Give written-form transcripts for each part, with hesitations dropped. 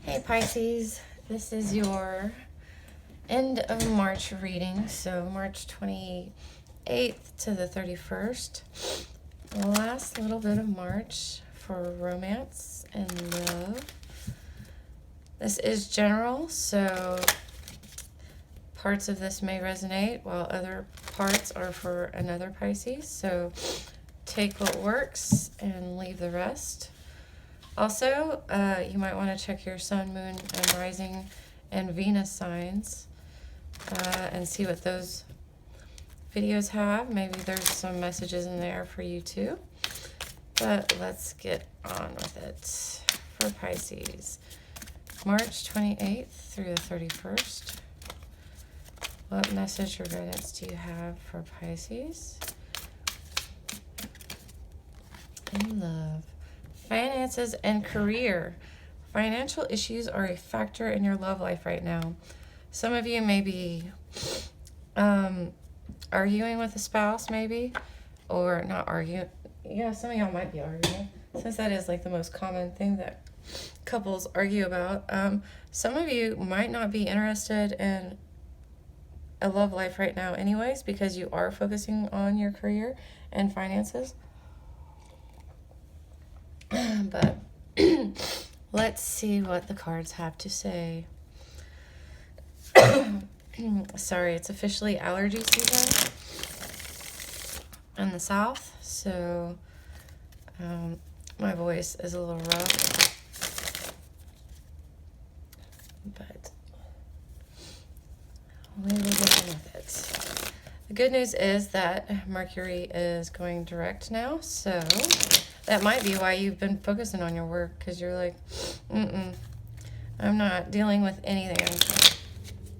Hey Pisces, this is your end of March reading, so March 28th to the 31st. The last little bit of March for romance and love. This is general, so parts of this may resonate while other parts are for another Pisces, so take what works and leave the rest. Also, you might want to check your sun, moon, and rising and Venus signs and see what those videos have. Maybe there's some messages in there for you too. But let's get on with it. For Pisces, March 28th through the 31st. What message or guidance do you have for Pisces? In love. Finances and career. Financial issues are a factor in your love life right now. Some of you may be arguing with a spouse, maybe, or not arguing. Yeah, some of y'all might be arguing, since that is like the most common thing that couples argue about. Some of you might not be interested in a love life right now anyways, because you are focusing on your career and finances. But let's see what the cards have to say. Sorry, it's officially allergy season in the south, so my voice is a little rough, but we will get on with it. The good news is that Mercury is going direct now, so that might be why you've been focusing on your work, because you're like, I'm not dealing with anything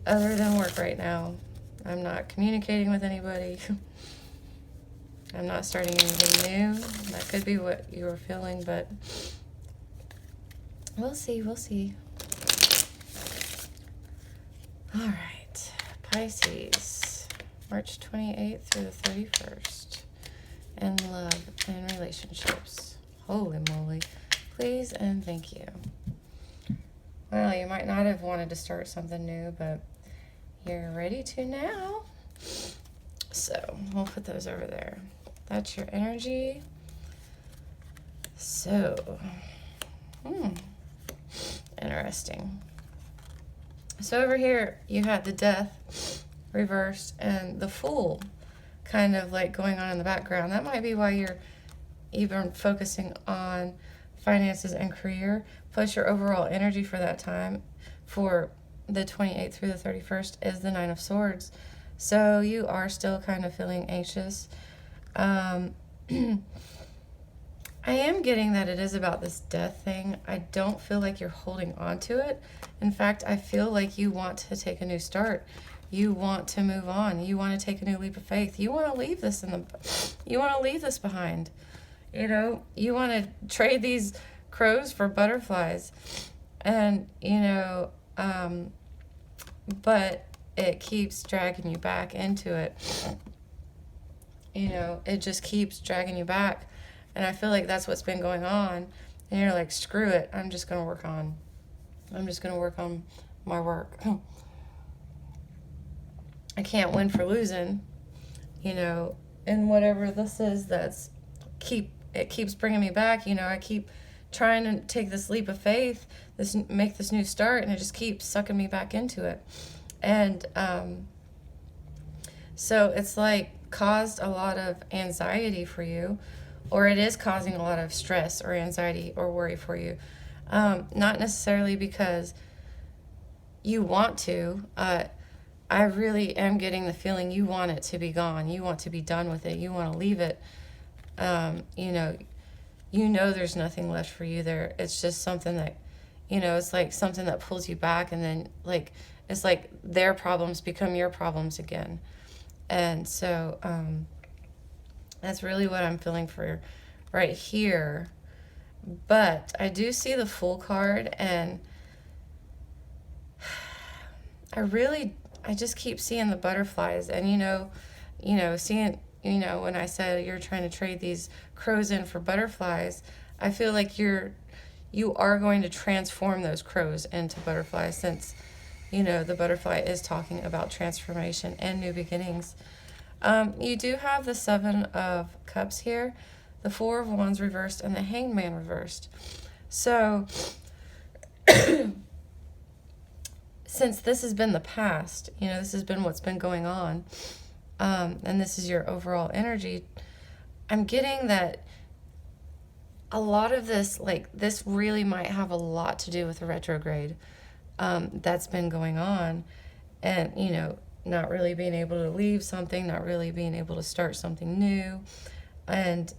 other than work right now. I'm not communicating with anybody. I'm not starting anything new. That could be what you were feeling, but we'll see. All right, Pisces, March 28th through the 31st. And love and relationships. Holy moly. Please and thank you. Well, you might not have wanted to start something new, but you're ready to now. So we'll put those over there. That's your energy. So, interesting. So over here, you had the Death reversed and the Fool kind of like going on in the background. That might be why you're even focusing on finances and career, plus your overall energy for that time, for the 28th through the 31st, is the Nine of Swords. So you are still kind of feeling anxious. I am getting that it is about this death thing. I don't feel like you're holding on to it. In fact, I feel like you want to take a new start. You want to move on. You want to take a new leap of faith. You want to leave this you want to leave this behind. You know, you want to trade these crows for butterflies. And, but it keeps dragging you back into it. It just keeps dragging you back. And I feel like that's what's been going on. And you're like, screw it. I'm just going to work on my work. I can't win for losing, and whatever this is it keeps bringing me back. I keep trying to take this leap of faith, make this new start, and it just keeps sucking me back into it. And so it's like caused a lot of anxiety for you, or it is causing a lot of stress or anxiety or worry for you. Not necessarily because you want to. I really am getting the feeling you want it to be gone. You want to be done with it. You want to leave it. There's nothing left for you there. It's just something that, it's like something that pulls you back, and then it's like their problems become your problems again. And so that's really what I'm feeling for right here. But I do see the Fool card, and I just keep seeing the butterflies, and seeing, when I said you're trying to trade these crows in for butterflies, I feel like you're you are going to transform those crows into butterflies, since, you know, the butterfly is talking about transformation and new beginnings. You do have the Seven of Cups here, the Four of Wands reversed, and the Hanged Man reversed. So, since this has been the past, you know, this has been what's been going on, and this is your overall energy, I'm getting that a lot of this, like, this really might have a lot to do with the retrograde that's been going on, and, you know, not really being able to leave something, not really being able to start something new, and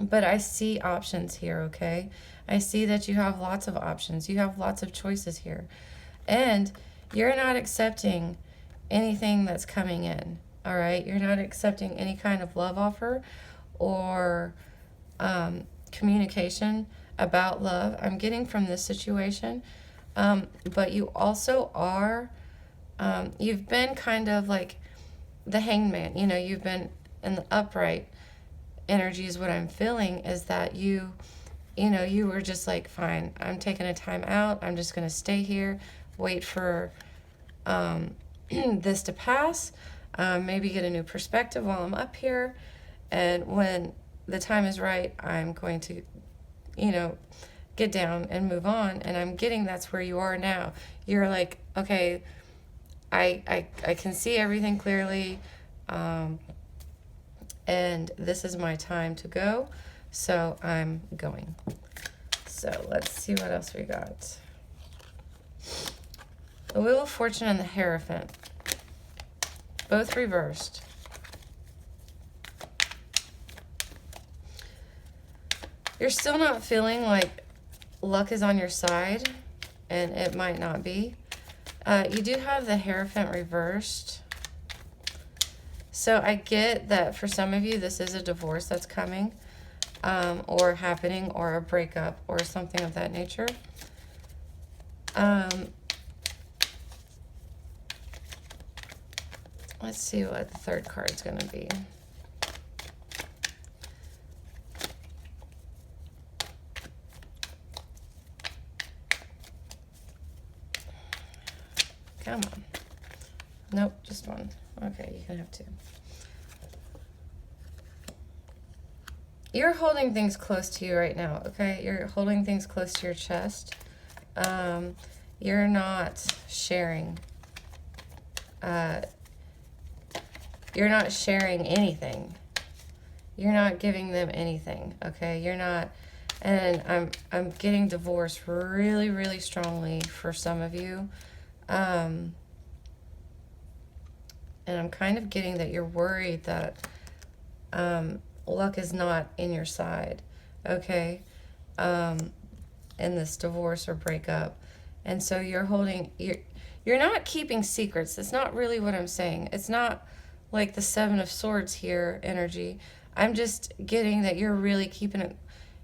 but I see options here, okay? I see that you have lots of options. You have lots of choices here. And you're not accepting anything that's coming in, all right? You're not accepting any kind of love offer or communication about love I'm getting from this situation. But you also are, you've been kind of like the Hanged Man. You know, you've been in the upright energy is what I'm feeling, is that you know, you were just like, fine, I'm taking a time out. I'm just going to stay here, wait for this to pass, maybe get a new perspective while I'm up here. And when the time is right, I'm going to, you know, get down and move on. And I'm getting that's where you are now. You're like, okay, I can see everything clearly. And this is my time to go, so I'm going. So let's see what else we got. The Wheel of Fortune and the Hierophant, both reversed. You're still not feeling like luck is on your side, and it might not be. You do have the Hierophant reversed. So I get that for some of you, this is a divorce that's coming, or happening, or a breakup, or something of that nature. Let's see what the third card's going to be. Come on. Nope, just one. Okay, you can have two. You're holding things close to you right now, okay? You're holding things close to your chest. You're not sharing. You're not sharing anything. You're not giving them anything, okay? You're not, and I'm getting divorced really, really strongly for some of you. And I'm kind of getting that you're worried that luck is not in your side, okay, in this divorce or breakup. And so you're holding, you're not keeping secrets. That's not really what I'm saying. It's not like the Seven of Swords here energy. I'm just getting that you're really keeping it,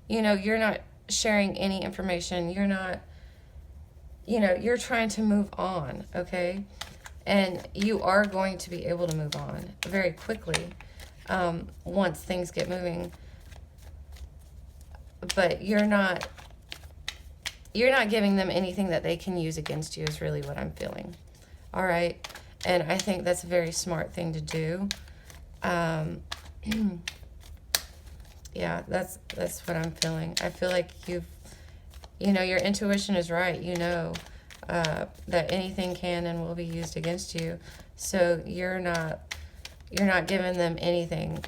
you know, you're not sharing any information. You're not, you know, you're trying to move on, okay? And you are going to be able to move on very quickly once things get moving. But you're not giving them anything that they can use against you is really what I'm feeling. All right? And I think that's a very smart thing to do. Yeah, that's what I'm feeling. I feel like you know, your intuition is right. You know that anything can and will be used against you. So you're not giving them anything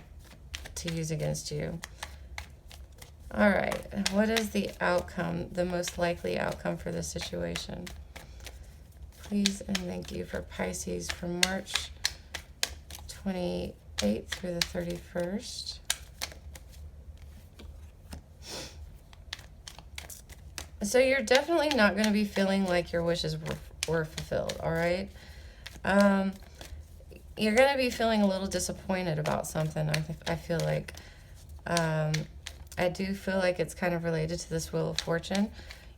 to use against you. All right. What is the outcome, the most likely outcome for this situation? Please and thank you for Pisces from March 28th through the 31st. So you're definitely not going to be feeling like your wishes were fulfilled, all right? You're going to be feeling a little disappointed about something, I feel like. I do feel like it's kind of related to this Wheel of Fortune.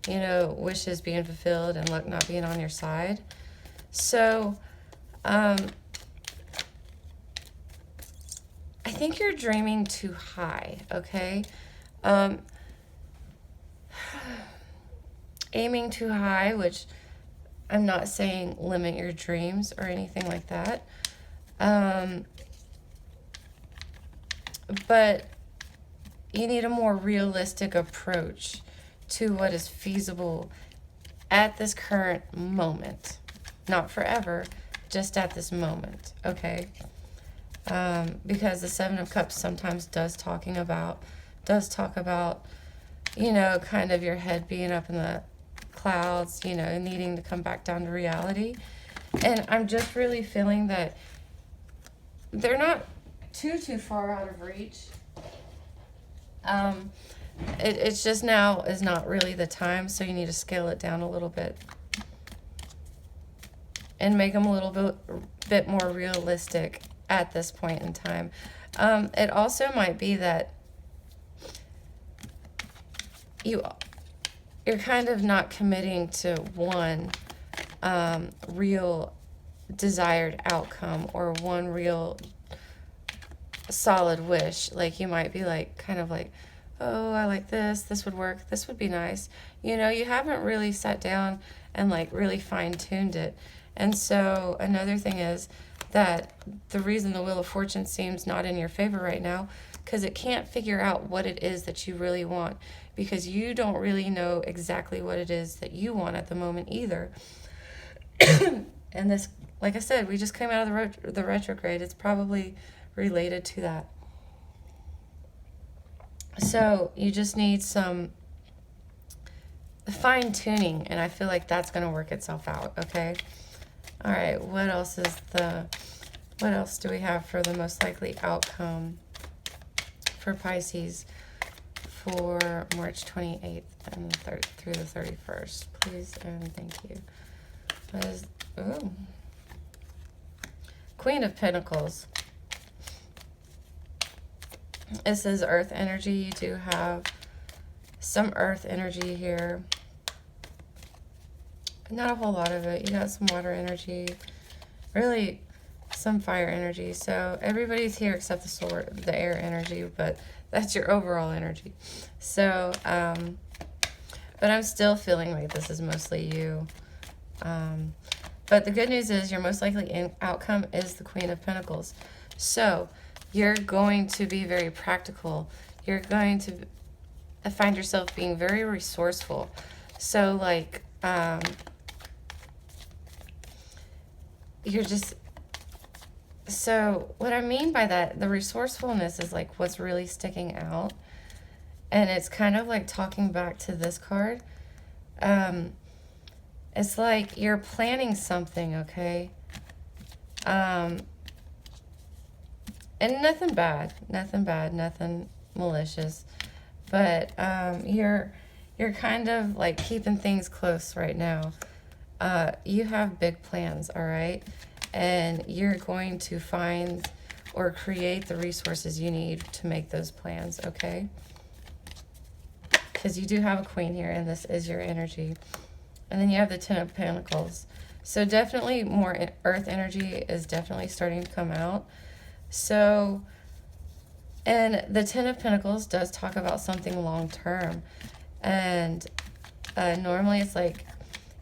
You know, wishes being fulfilled and luck not being on your side. So, I think you're dreaming too high, okay? aiming too high, which I'm not saying limit your dreams or anything like that. But you need a more realistic approach to what is feasible at this current moment. Not forever, just at this moment, okay? Because the Seven of Cups sometimes does talk about, you know, kind of your head being up in the clouds, you know, needing to come back down to reality. And I'm just really feeling that they're not too far out of reach. It's just now is not really the time, so you need to scale it down a little bit and make them a little bit more realistic at this point in time. It also might be that you're kind of not committing to one real desired outcome or one real solid wish. Like you might be like kind of like, oh, I like this would work, this would be nice. You know, you haven't really sat down and like really fine-tuned it. And so another thing is that the reason the Wheel of Fortune seems not in your favor right now, because it can't figure out what it is that you really want, because you don't really know exactly what it is that you want at the moment either. And this, like I said, we just came out of the retrograde. It's probably related to that. So you just need some fine-tuning, and I feel like that's going to work itself out, okay? All right, what else do we have for the most likely outcome for Pisces for March 28th and through the 31st? Please and thank you. What is, ooh. Queen of Pentacles. This is earth energy. You do have some earth energy here. Not a whole lot of it. You got some water energy. Really some fire energy. So everybody's here except the air energy, but that's your overall energy. So, but I'm still feeling like this is mostly you. But the good news is your most likely outcome is the Queen of Pentacles. So you're going to be very practical. You're going to find yourself being very resourceful. So like, you're just, so what I mean by that, the resourcefulness is like what's really sticking out. And it's kind of like talking back to this card. It's like you're planning something, okay? And nothing bad, nothing malicious. But you're kind of like keeping things close right now. You have big plans, all right? And you're going to find or create the resources you need to make those plans, okay? Because you do have a queen here, and this is your energy. And then you have the Ten of Pentacles. So definitely more earth energy is definitely starting to come out. So, and the Ten of Pentacles does talk about something long-term. And normally it's like,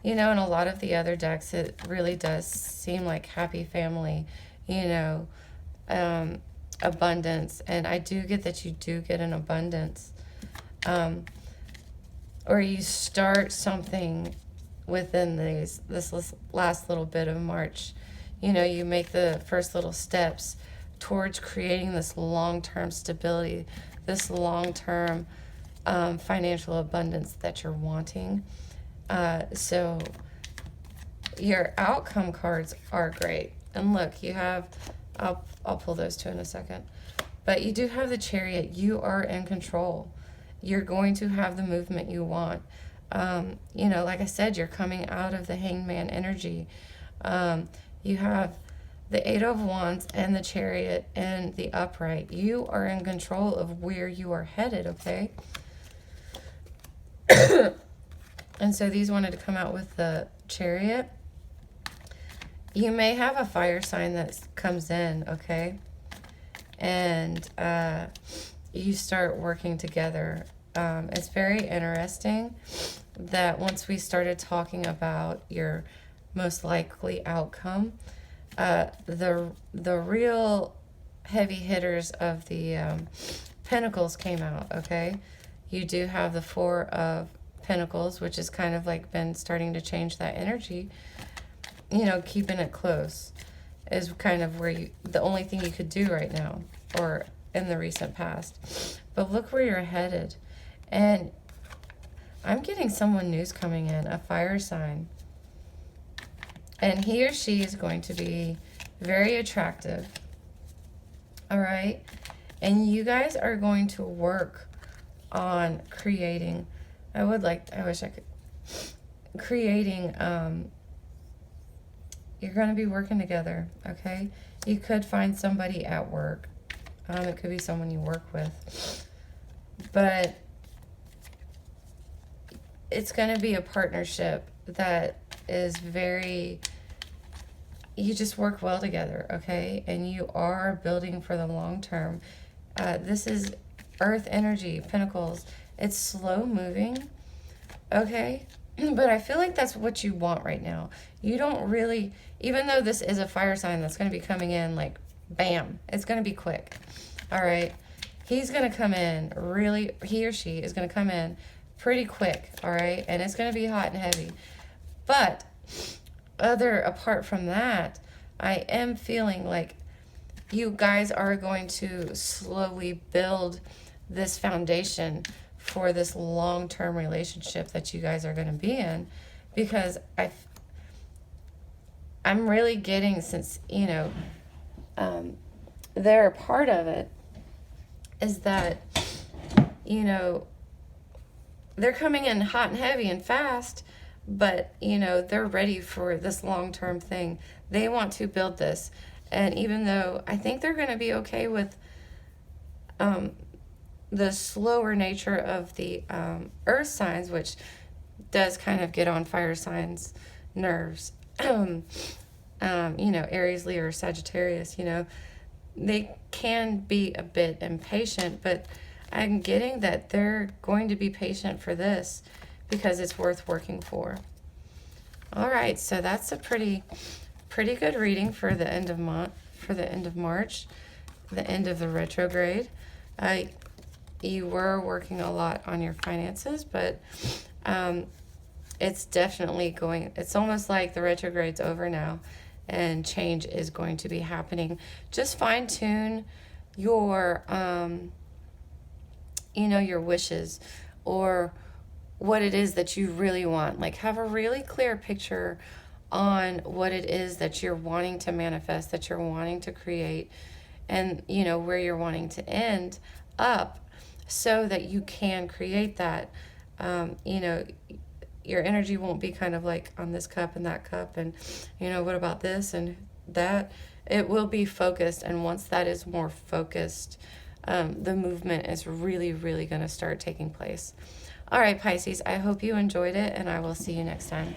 you know, in a lot of the other decks, it really does seem like happy family, you know, abundance. And I do get that you do get an abundance. Or you start something within this last little bit of March. You know, you make the first little steps towards creating this long-term stability, this long-term financial abundance that you're wanting. So your outcome cards are great. And look, you have, I'll pull those two in a second. But you do have the Chariot. You are in control. You're going to have the movement you want. You know, like I said, you're coming out of the Hangman energy. You have the Eight of Wands and the Chariot and the Upright. You are in control of where you are headed, okay? And so these wanted to come out with the Chariot. You may have a fire sign that comes in, okay? And you start working together. It's very interesting. that once we started talking about your most likely outcome, the real heavy hitters of the Pentacles came out, okay? You do have the Four of Pentacles, which is kind of like been starting to change that energy. You know, keeping it close is kind of where the only thing you could do right now, or in the recent past. But look where you're headed. And I'm getting someone news coming in, a fire sign. And he or she is going to be very attractive. All right? And you guys are going to work on creating, I wish I could, creating, you're going to be working together, okay? You could find somebody at work. It could be someone you work with. But it's going to be a partnership that is very, you just work well together, okay? And you are building for the long term. This is Earth energy, Pentacles. It's slow moving, okay? But I feel like that's what you want right now. You don't really, even though this is a fire sign that's going to be coming in like, bam, it's going to be quick, all right? He's going to come in really, he or she is going to come in pretty quick, all right? And it's going to be hot and heavy. But apart from that, I am feeling like you guys are going to slowly build this foundation for this long-term relationship that you guys are going to be in, because I'm really getting, since, you know, they're a part of it, is that, you know, they're coming in hot and heavy and fast, but, you know, they're ready for this long-term thing. They want to build this. And even though I think they're going to be okay with the slower nature of the earth signs, which does kind of get on fire signs' nerves, you know, Aries, Leo, or Sagittarius, you know, they can be a bit impatient, but I'm getting that they're going to be patient for this because it's worth working for. All right, so that's a pretty good reading for the end of March, the end of the retrograde. You were working a lot on your finances, but it's definitely going, it's almost like the retrograde's over now and change is going to be happening. Just fine tune your, you know, your wishes, or what it is that you really want. Like, have a really clear picture on what it is that you're wanting to manifest, that you're wanting to create, and, you know, where you're wanting to end up, so that you can create that. You know, your energy won't be kind of like on this cup and that cup and, you know, what about this and that. It will be focused, and once that is more focused, the movement is really, really going to start taking place. All right, Pisces, I hope you enjoyed it, and I will see you next time.